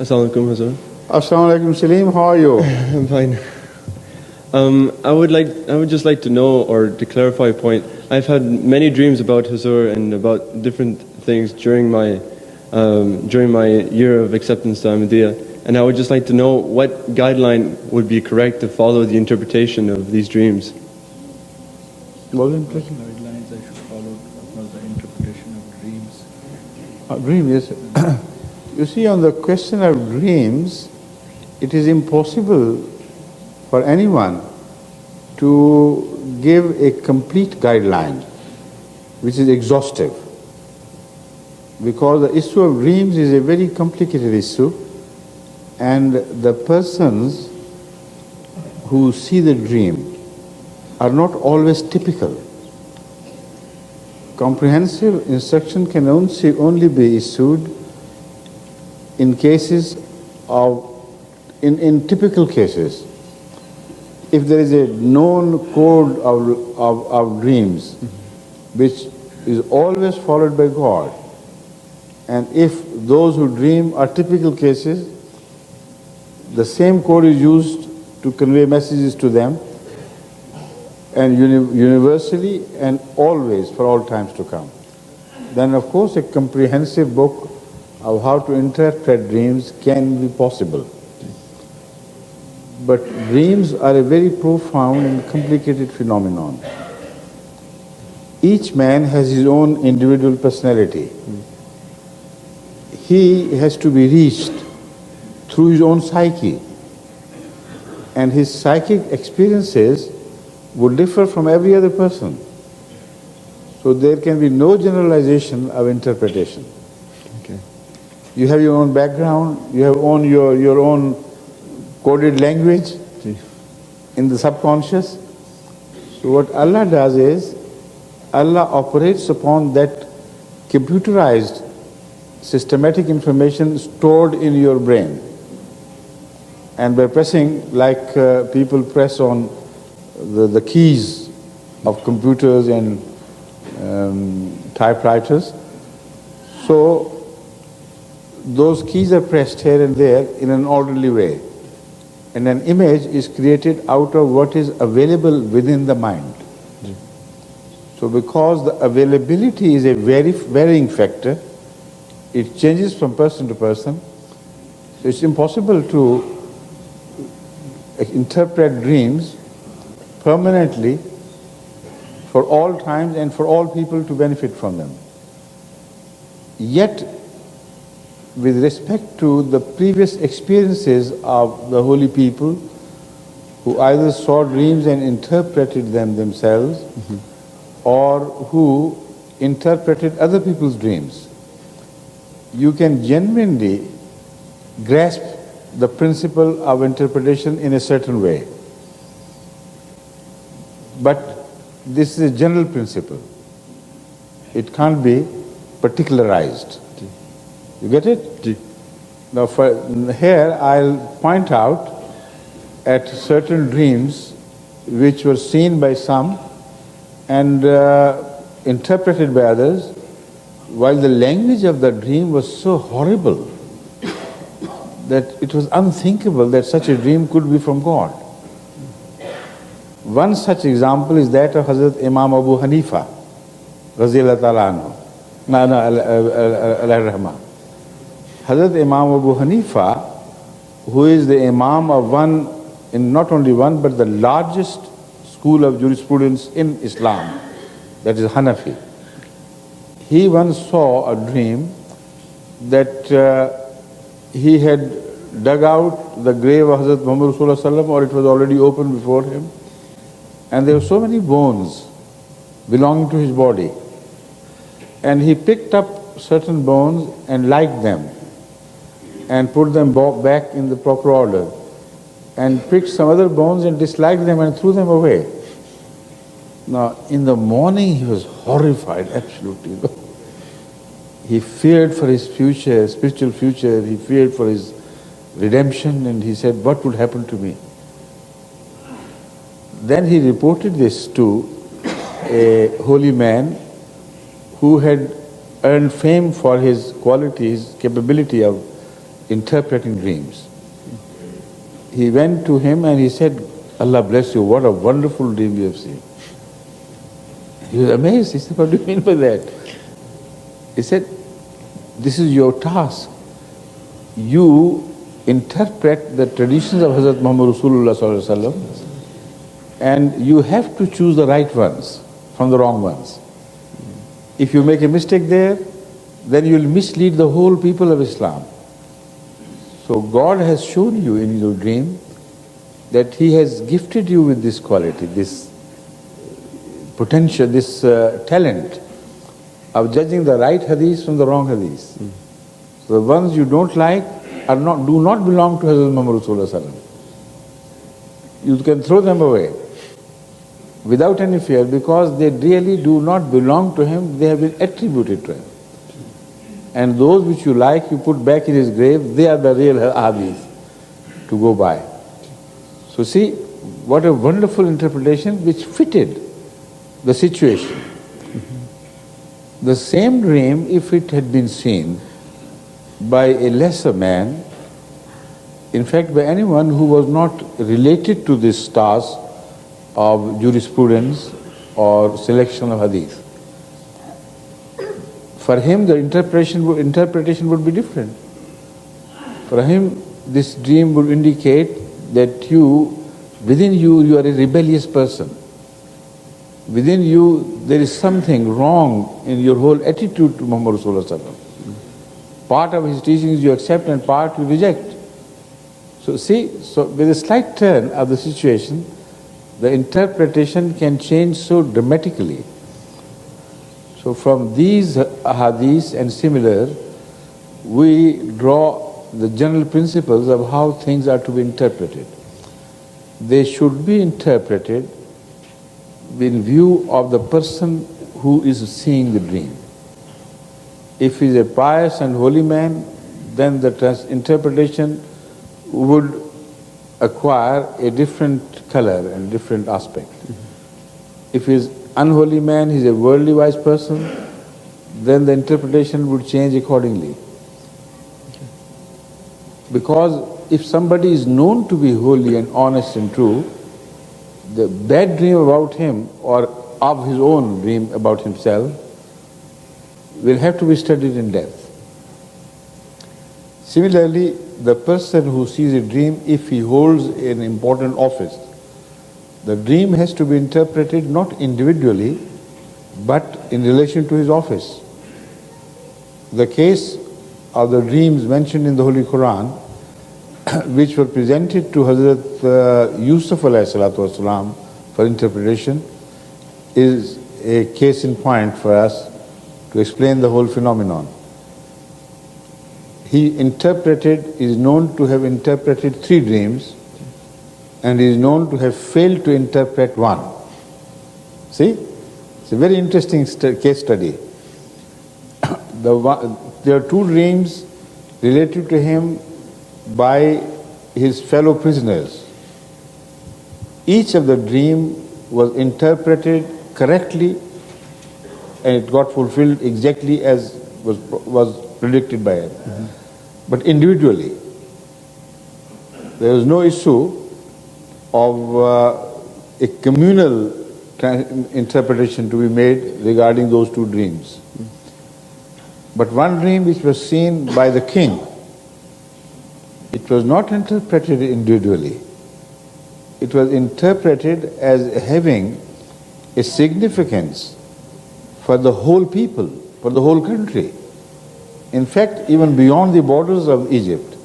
Assalamu alaikum, Hazrat. Assalamu alaikum, Salim. How are you? I'm fine. I would just like to know or to clarify a point. I've had many dreams about Huzur and about different things during my year of acceptance to Ahmadiyya, and I would just like to know what guideline would be correct to follow the interpretation of these dreams. What interpretation? Guidelines I should follow for the interpretation of dreams. Dream, yes. You see, on the question of dreams, it is impossible for anyone to give a complete guideline which is exhaustive, because the issue of dreams is a very complicated issue, and the persons who see the dream are not always typical. Comprehensive instruction can only be issued in cases of, in typical cases. If there is a known code of dreams which is always followed by God, and if those who dream are typical cases, the same code is used to convey messages to them, and universally and always for all times to come, then of course a comprehensive book of how to interpret dreams can be possible. But dreams are a very profound and complicated phenomenon. Each man has his own individual personality. He has to be reached through his own psyche, and his psychic experiences would differ from every other person. So there can be no generalization of interpretation. Okay. You have your own background, you have your own coded language in the subconscious. So what Allah does is, Allah operates upon that computerized systematic information stored in your brain. And by pressing, like people press on the keys of computers and typewriters, so those keys are pressed here and there in an orderly way, and an image is created out of what is available within the mind. So because the availability is a very varying factor, it changes from person to person, so it's impossible to interpret dreams permanently for all times and for all people to benefit from them. Yet, with respect to the previous experiences of the holy people who either saw dreams and interpreted them themselves, or who interpreted other people's dreams, you can genuinely grasp the principle of interpretation in a certain way. But this is a general principle. It can't be particularized. You get it? Now here I'll point out at certain dreams which were seen by some and interpreted by others, while the language of the dream was so horrible that it was unthinkable that such a dream could be from God. One such example is that of Hazrat Imam Abu Hanifa, Raziyallahu Ta'ala anhu. Hazrat Imam Abu Hanifa, who is the Imam of one, in not only one, but the largest school of jurisprudence in Islam, that is Hanafi. He once saw a dream that he had dug out the grave of Hazrat Muhammad Rasulullah, or it was already open before him, and there were so many bones belonging to his body. And he picked up certain bones and liked them and put them back in the proper order, and picked some other bones and disliked them and threw them away. Now, in the morning he was horrified, absolutely. He feared for his future, spiritual future, he feared for his redemption, and he said, what would happen to me? Then he reported this to a holy man who had earned fame for his qualities, capability of interpreting dreams. He went to him and he said, Allah bless you, what a wonderful dream you have seen. He was amazed. He said, what do you mean by that? He said, this is your task. You interpret the traditions of Hazrat Muhammad Rasulullah Sallallahu Alaihi Wasallam, and you have to choose the right ones from the wrong ones. If you make a mistake there, then you will mislead the whole people of Islam. So God has shown you in your dream that He has gifted you with this quality, this potential, this talent of judging the right hadith from the wrong hadith. So the ones you don't like do not belong to Hazrat Muhammad Rasulullah Sallallahu Alaihi Wasallam. You can throw them away without any fear, because they really do not belong to him, they have been attributed to him. And those which you like, you put back in his grave, they are the real hadith to go by. So see, what a wonderful interpretation which fitted the situation. The same dream, if it had been seen by a lesser man, in fact by anyone who was not related to this task of jurisprudence or selection of hadith, for him the interpretation would be different. For him this dream would indicate that within you are a rebellious person. Within you there is something wrong in your whole attitude to Muhammad Rasulullah Sallallahu Alaihi Wasallam. Part of his teachings you accept and part you reject. So see, so with a slight turn of the situation, the interpretation can change so dramatically. So from these hadiths and similar, we draw the general principles of how things are to be interpreted. They should be interpreted in view of the person who is seeing the dream. If he is a pious and holy man, then the interpretation would acquire a different color and different aspect. If he is unholy man, he is a worldly wise person, then the interpretation would change accordingly. Because if somebody is known to be holy and honest and true, the bad dream about him or of his own dream about himself will have to be studied in depth. Similarly, the person who sees a dream, if he holds an important office, the dream has to be interpreted not individually, but in relation to his office. The case of the dreams mentioned in the Holy Quran, which were presented to Hazrat Yusuf alayhi salatu wasalam for interpretation, is a case in point for us to explain the whole phenomenon. He is known to have interpreted 3 dreams, and is known to have failed to interpret one. See? It's a very interesting case study. There are 2 dreams related to him by his fellow prisoners. Each of the dream was interpreted correctly, and it got fulfilled exactly as was predicted by him. But individually, there was no issue of a communal interpretation to be made regarding those 2 dreams. But one dream which was seen by the king, it was not interpreted individually. It was interpreted as having a significance for the whole people, for the whole country. In fact, even beyond the borders of Egypt,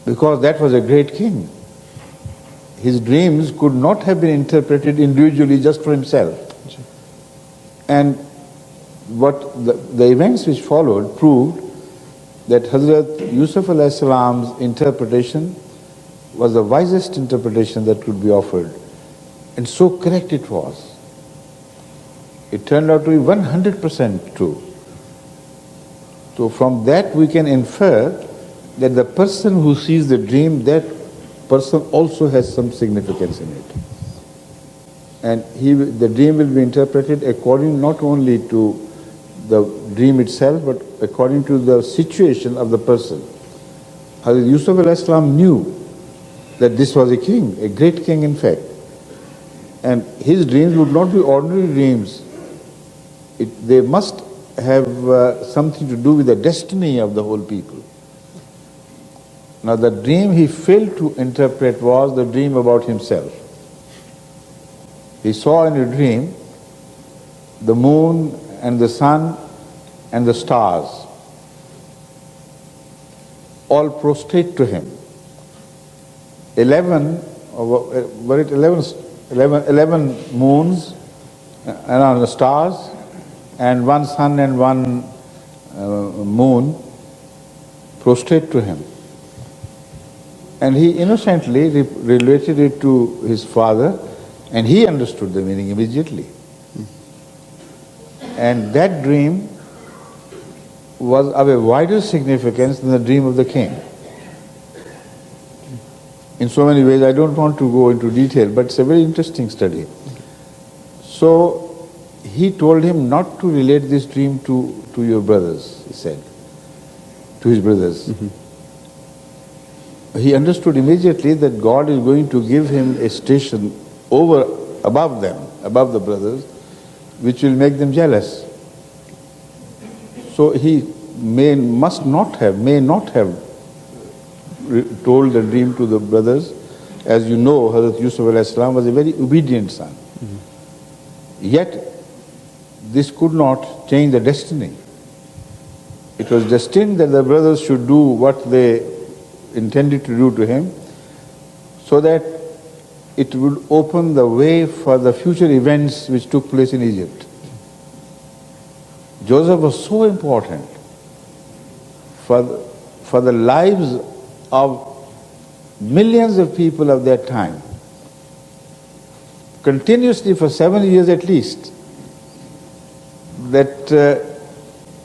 because that was a great king. His dreams could not have been interpreted individually just for himself. And what the events which followed proved that Hazrat Yusuf alayhi salam's interpretation was the wisest interpretation that could be offered. And so correct it was. It turned out to be 100% true. So from that we can infer that the person who sees the dream, that person also has some significance in it. And the dream will be interpreted according not only to the dream itself, but according to the situation of the person. Hazrat Yusuf alayhi salam knew that this was a king, a great king in fact. And his dreams would not be ordinary dreams. They must have something to do with the destiny of the whole people. Now the dream he failed to interpret was the dream about himself. He saw in a dream the moon and the sun and the stars all prostrate to him. 11 moons and the stars and one sun and one moon prostrate to him. And he innocently related it to his father, and he understood the meaning immediately. And that dream was of a wider significance than the dream of the king. In so many ways, I don't want to go into detail, but it's a very interesting study. So he told him not to relate this dream to your brothers, he said, to his brothers. Mm-hmm. He understood immediately that God is going to give him a station above them, above the brothers, which will make them jealous. So he may not have told the dream to the brothers. As you know, Hazrat Yusuf alayhi salam was a very obedient son. Mm-hmm. Yet, this could not change the destiny. It was destined that the brothers should do what they intended to do to him, so that it would open the way for the future events which took place in Egypt. Joseph was so important for the lives of millions of people of that time. Continuously for 7 years at least, that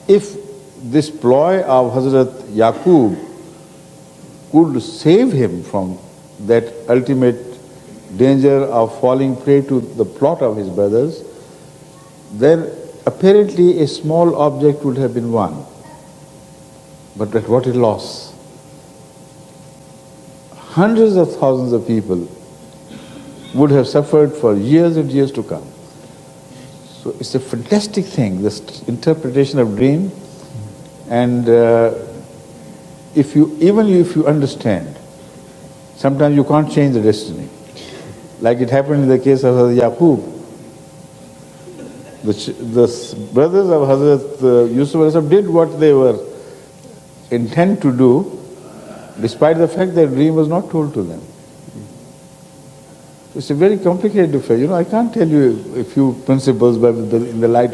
if this ploy of Hazrat Yaqub could save him from that ultimate danger of falling prey to the plot of his brothers, then apparently a small object would have been won. But at what a loss. Hundreds of thousands of people would have suffered for years and years to come. So it's a fantastic thing, this interpretation of dream. And even if you understand, sometimes you can't change the destiny. Like it happened in the case of Hazrat Yaqub. The brothers of Hazrat Yusuf did what they were intent to do, despite the fact that dream was not told to them. It's a very complicated affair. I can't tell you a few principles, but in the light of